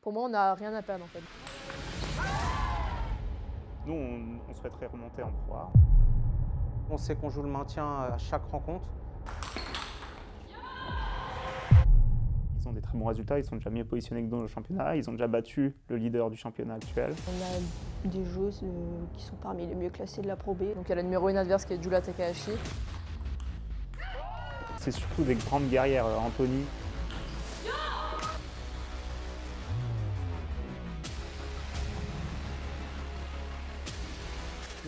Pour moi, on n'a rien à perdre en fait. Nous, on souhaiterait remonter en Pro A. On sait qu'on joue le maintien à chaque rencontre. Ils ont des très bons résultats, ils sont déjà mieux positionnés que dans le championnat, ils ont déjà battu le leader du championnat actuel. On a des joueuses qui sont parmi les mieux classées de la Pro B. Donc il y a la numéro 1 adverse qui est Jula Takahashi. C'est surtout des grandes guerrières, Anthony.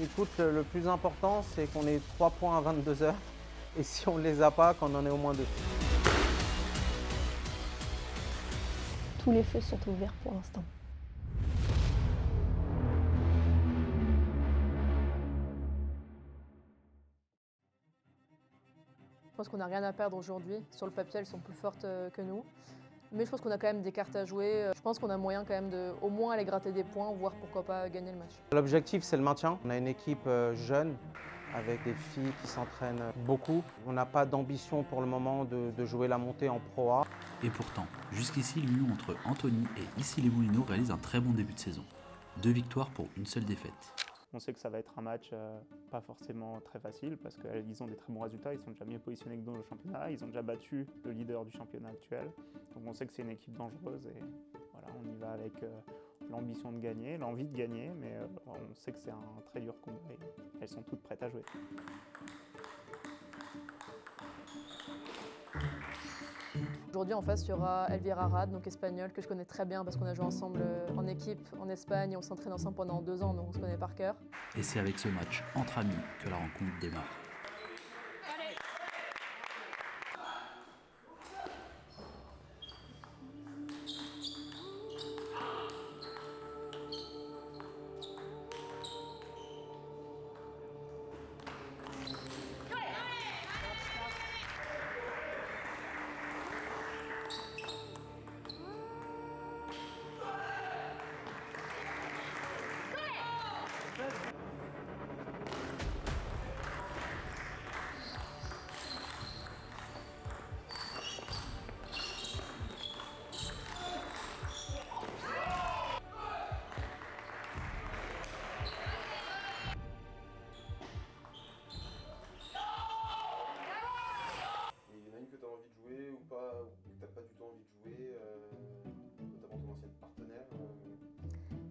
Écoute, le plus important, c'est qu'on ait 3 points à 22 heures. Et si on ne les a pas, qu'on en ait au moins 2. Tous les feux sont ouverts pour l'instant. Je pense qu'on n'a rien à perdre aujourd'hui. Sur le papier, elles sont plus fortes que nous. Mais je pense qu'on a quand même des cartes à jouer. Je pense qu'on a moyen quand même de au moins aller gratter des points, voire pourquoi pas gagner le match. L'objectif, c'est le maintien. On a une équipe jeune, avec des filles qui s'entraînent beaucoup. On n'a pas d'ambition pour le moment de jouer la montée en Pro A. Et pourtant, jusqu'ici, l'union entre Anthony et Issy-les-Moulineaux réalise un très bon début de saison. 2 victoires pour une seule défaite. On sait que ça va être un match pas forcément très facile parce qu'ils ont des très bons résultats, ils sont déjà mieux positionnés que dans le championnat, ils ont déjà battu le leader du championnat actuel. Donc on sait que c'est une équipe dangereuse et voilà, on y va avec l'ambition de gagner, l'envie de gagner, mais on sait que c'est un très dur combat et elles sont toutes prêtes à jouer. Aujourd'hui, en face, il y aura Elvira Rad, donc espagnole, que je connais très bien parce qu'on a joué ensemble en équipe en Espagne et on s'entraîne ensemble pendant 2 ans, donc on se connaît par cœur. Et c'est avec ce match entre amis que la rencontre démarre.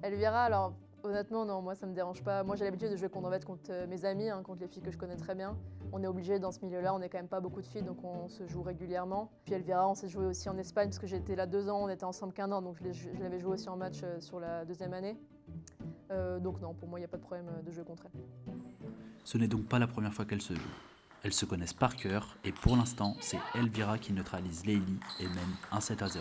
Elvira, alors honnêtement, non, moi ça me dérange pas. Moi j'ai l'habitude de jouer contre mes amis, contre les filles que je connais très bien. On est obligé dans ce milieu-là, on n'est quand même pas beaucoup de filles, donc on se joue régulièrement. Puis Elvira, on s'est joué aussi en Espagne, parce que j'ai été là 2 ans, on était ensemble qu'1 an, donc je l'avais joué aussi en match sur la 2e année. Donc non, pour moi il n'y a pas de problème de jouer contre elle. Ce n'est donc pas la première fois qu'elles se jouent. Elles se connaissent par cœur et pour l'instant, c'est Elvira qui neutralise Leili et mène 1-7-0.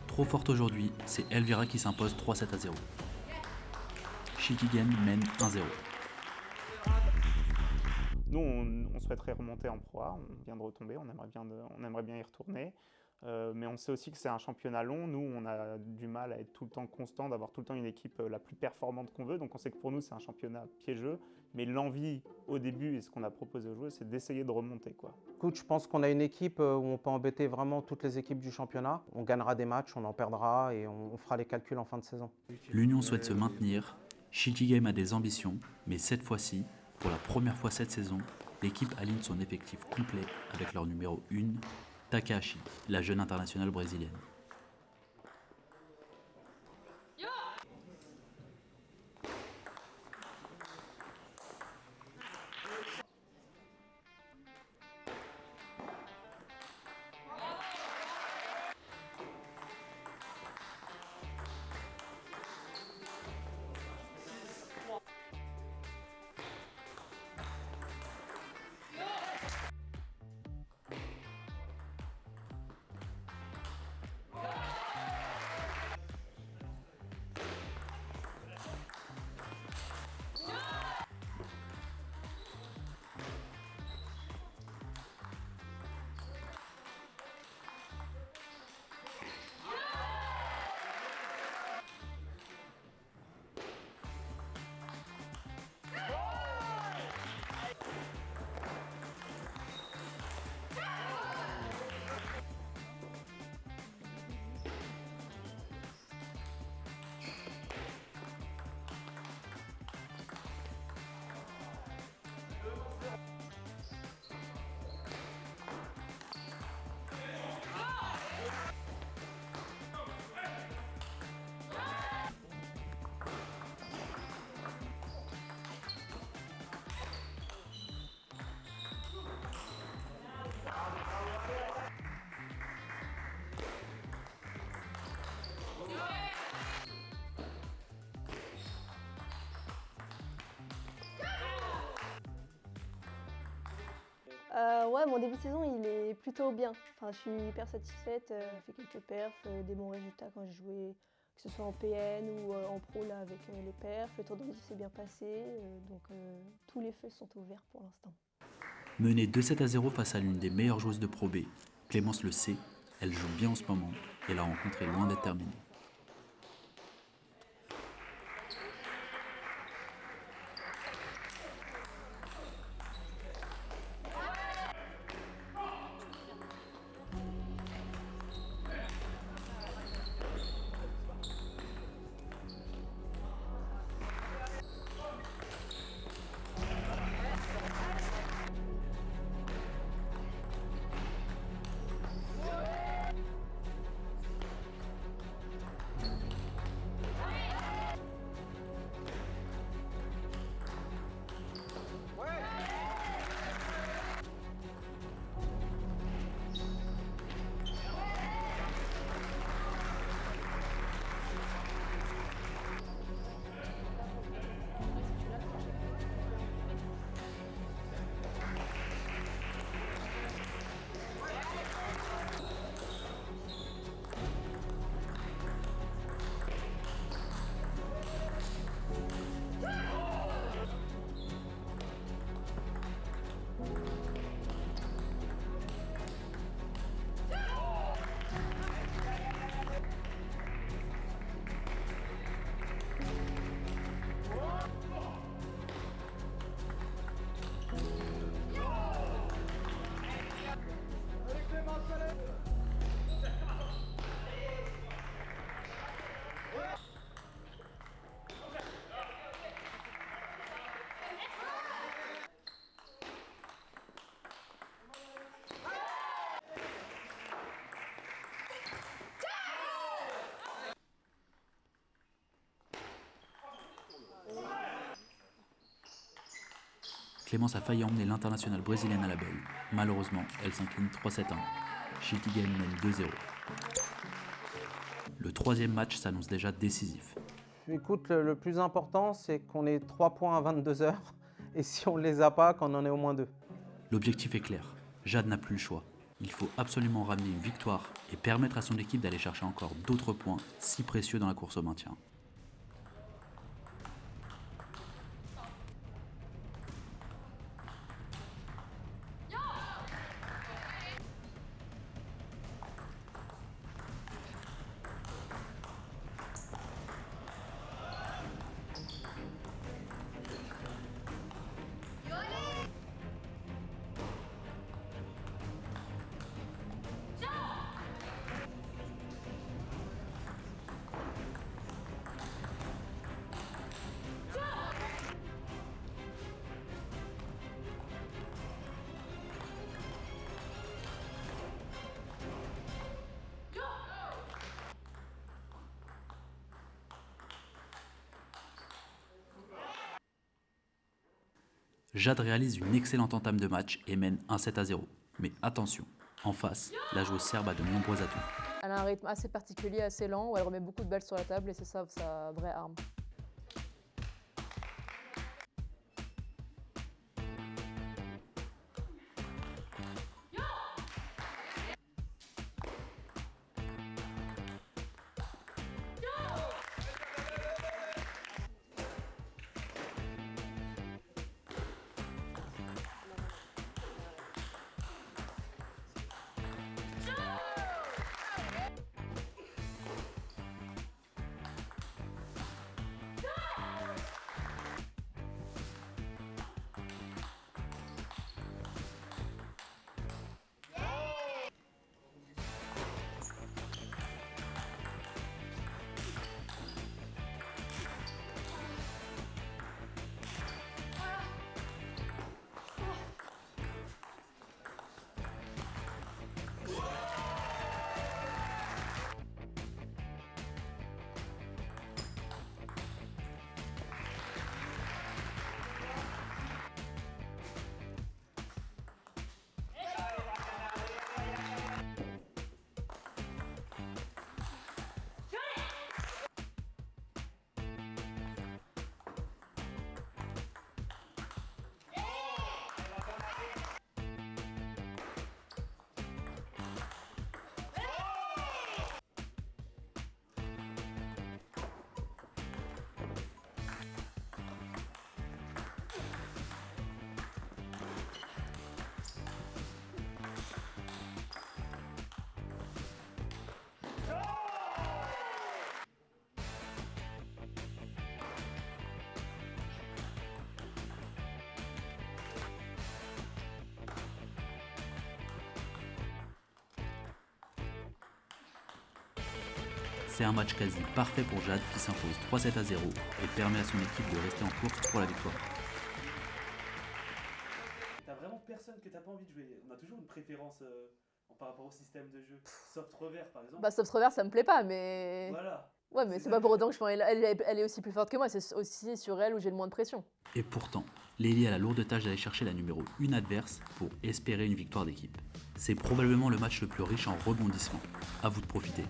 Trop forte aujourd'hui, c'est Elvira qui s'impose 3-7-0. Shikigen mène 1-0. Nous, on souhaiterait remonter en Pro A, on vient de retomber, on aimerait bien y retourner. Mais on sait aussi que c'est un championnat long. Nous, on a du mal à être tout le temps constant, d'avoir tout le temps une équipe la plus performante qu'on veut. Donc on sait que pour nous, c'est un championnat piégeux. Mais l'envie au début et ce qu'on a proposé aux joueurs, c'est d'essayer de remonter, quoi. Écoute, je pense qu'on a une équipe où on peut embêter vraiment toutes les équipes du championnat. On gagnera des matchs, on en perdra et on fera les calculs en fin de saison. L'Union souhaite se maintenir. Shikigame a des ambitions, mais cette fois-ci, pour la première fois cette saison, l'équipe aligne son effectif complet avec leur numéro 1, Takahashi, la jeune internationale brésilienne. Ouais, mon début de saison, il est plutôt bien. Enfin, je suis hyper satisfaite. J'ai fait quelques perfs, des bons résultats quand j'ai joué, que ce soit en PN ou en pro là, avec les perfs. Le tour d'Andy s'est bien passé, donc tous les feux sont ouverts pour l'instant. Menée 2-7-0 face à l'une des meilleures joueuses de Pro B, Clémence le sait, elle joue bien en ce moment et la rencontre est loin d'être terminée. Clémence a failli emmener l'internationale brésilienne à la belle. Malheureusement, elle s'incline 3-7-1. Schiltigheim mène 2-0. Le troisième match s'annonce déjà décisif. Écoute, le plus important, c'est qu'on ait 3 points à 22 heures. Et si on ne les a pas, qu'on en ait au moins 2. L'objectif est clair. Jade n'a plus le choix. Il faut absolument ramener une victoire et permettre à son équipe d'aller chercher encore d'autres points si précieux dans la course au maintien. Jade réalise une excellente entame de match et mène 1-7-0. Mais attention, en face, la joueuse serbe a de nombreux atouts. Elle a un rythme assez particulier, assez lent, où elle remet beaucoup de balles sur la table et c'est ça sa vraie arme. C'est un match quasi parfait pour Jade qui s'impose 3-7-0 et permet à son équipe de rester en course pour la victoire. T'as vraiment personne que t'as pas envie de jouer. On a toujours une préférence par rapport au système de jeu. Soft revers par exemple. Bah, soft revers, ça me plaît pas, mais. Voilà. Ouais, mais c'est pas pour autant que je pense elle est aussi plus forte que moi, c'est aussi sur elle où j'ai le moins de pression. Et pourtant, Leili a la lourde tâche d'aller chercher la numéro 1 adverse pour espérer une victoire d'équipe. C'est probablement le match le plus riche en rebondissements. À vous de profiter.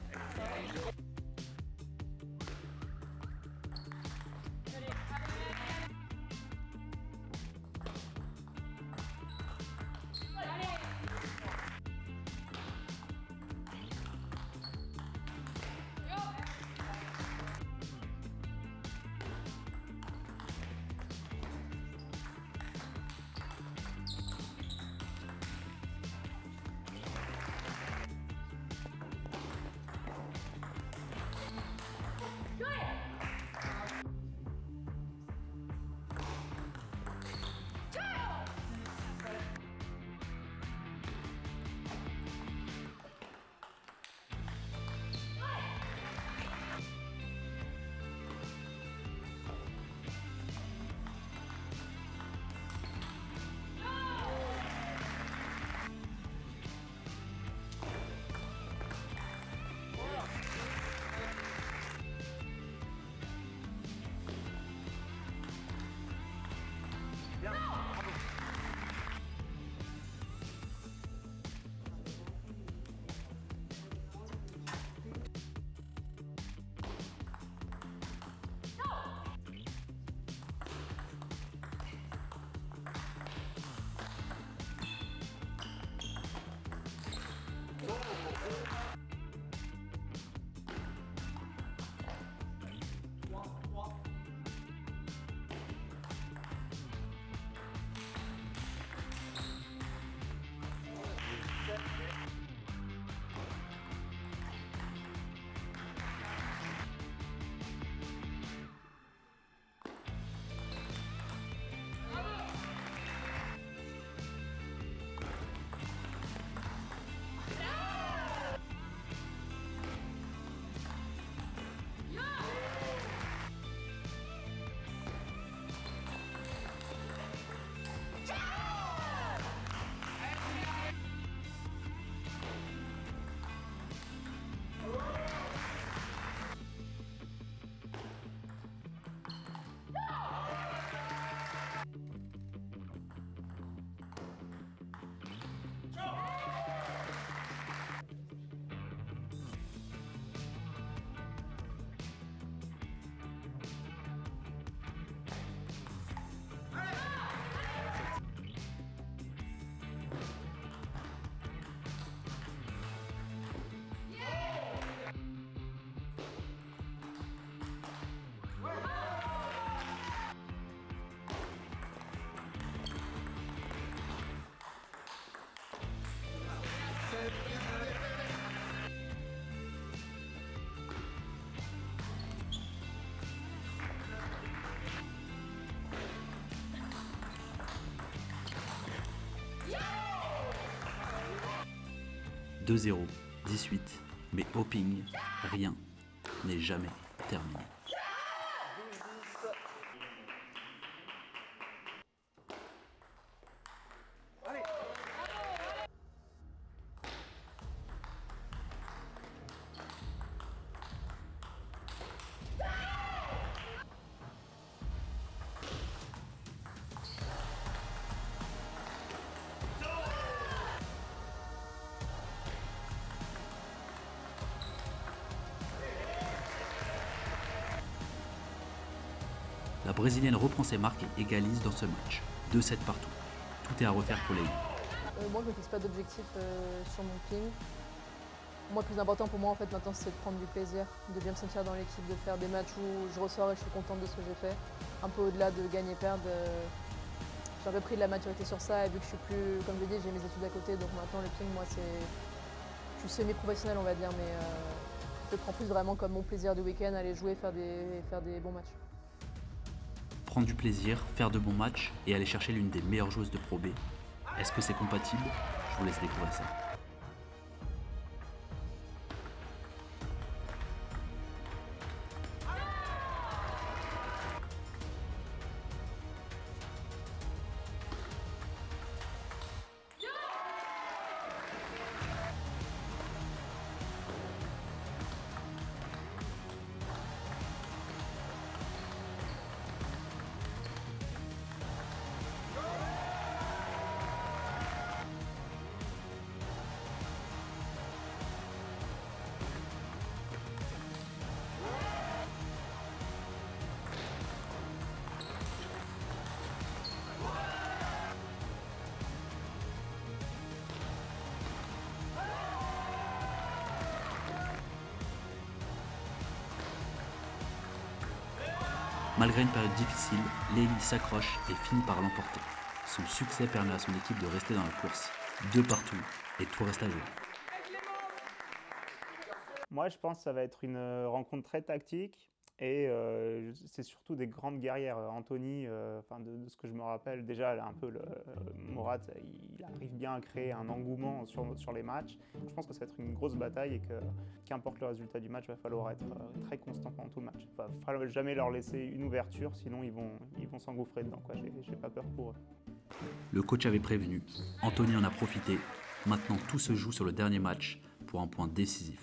« 2-0, 18, mais au ping, rien n'est jamais terminé. La Brésilienne reprend ses marques et égalise dans ce match. 2-7 partout. Tout est à refaire pour Leili. Moi, je ne me fixe pas d'objectif sur mon ping. Moi, le plus important pour moi, en fait, maintenant, c'est de prendre du plaisir, de bien me sentir dans l'équipe, de faire des matchs où je ressors et je suis contente de ce que j'ai fait. Un peu au-delà de gagner-perdre. J'ai repris de la maturité sur ça et vu que je suis plus, comme je l'ai dit, j'ai mes études à côté, donc maintenant le ping, moi, c'est... Je suis semi-professionnel, on va dire, mais je le prends plus vraiment comme mon plaisir du week-end, aller jouer, faire des bons matchs. Prendre du plaisir, faire de bons matchs et aller chercher l'une des meilleures joueuses de Pro B. Est-ce que c'est compatible? Je vous laisse découvrir ça. Malgré une période difficile, Lely s'accroche et finit par l'emporter. Son succès permet à son équipe de rester dans la course. 2 partout et tout reste à jouer. Moi, je pense que ça va être une rencontre très tactique et c'est surtout des grandes guerrières. Anthony, de ce que je me rappelle, déjà, elle a un peu Morat, il arrive bien à créer un engouement sur les matchs. Je pense que ça va être une grosse bataille et que qu'importe le résultat du match, il va falloir être très constant pendant tout le match. Il ne va falloir jamais leur laisser une ouverture, sinon ils vont s'engouffrer dedans. J'ai pas peur pour eux. Le coach avait prévenu, Anthony en a profité. Maintenant, tout se joue sur le dernier match pour un point décisif.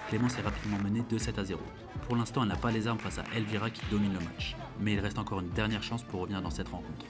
Clémence est rapidement menée 2-7-0. Pour l'instant, elle n'a pas les armes face à Elvira qui domine le match. Mais il reste encore une dernière chance pour revenir dans cette rencontre.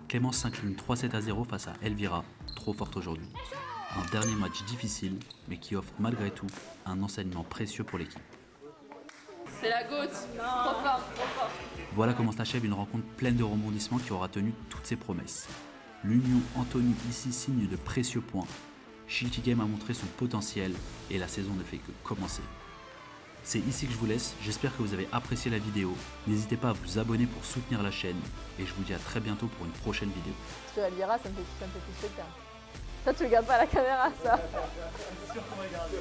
Clémence s'incline 3-7-0 face à Elvira, trop forte aujourd'hui. Un dernier match difficile, mais qui offre malgré tout un enseignement précieux pour l'équipe. C'est la goutte. Trop fort, trop fort. Voilà comment s'achève une rencontre pleine de rebondissements qui aura tenu toutes ses promesses. L'Union Antony ici signe de précieux points. Shilty Game a montré son potentiel et la saison ne fait que commencer. C'est ici que je vous laisse, j'espère que vous avez apprécié la vidéo. N'hésitez pas à vous abonner pour soutenir la chaîne et je vous dis à très bientôt pour une prochaine vidéo. Parce que Elvira, ça me fait plus spectacle. Ça, tu regardes pas à la caméra, ça. C'est sûr qu'on regarde.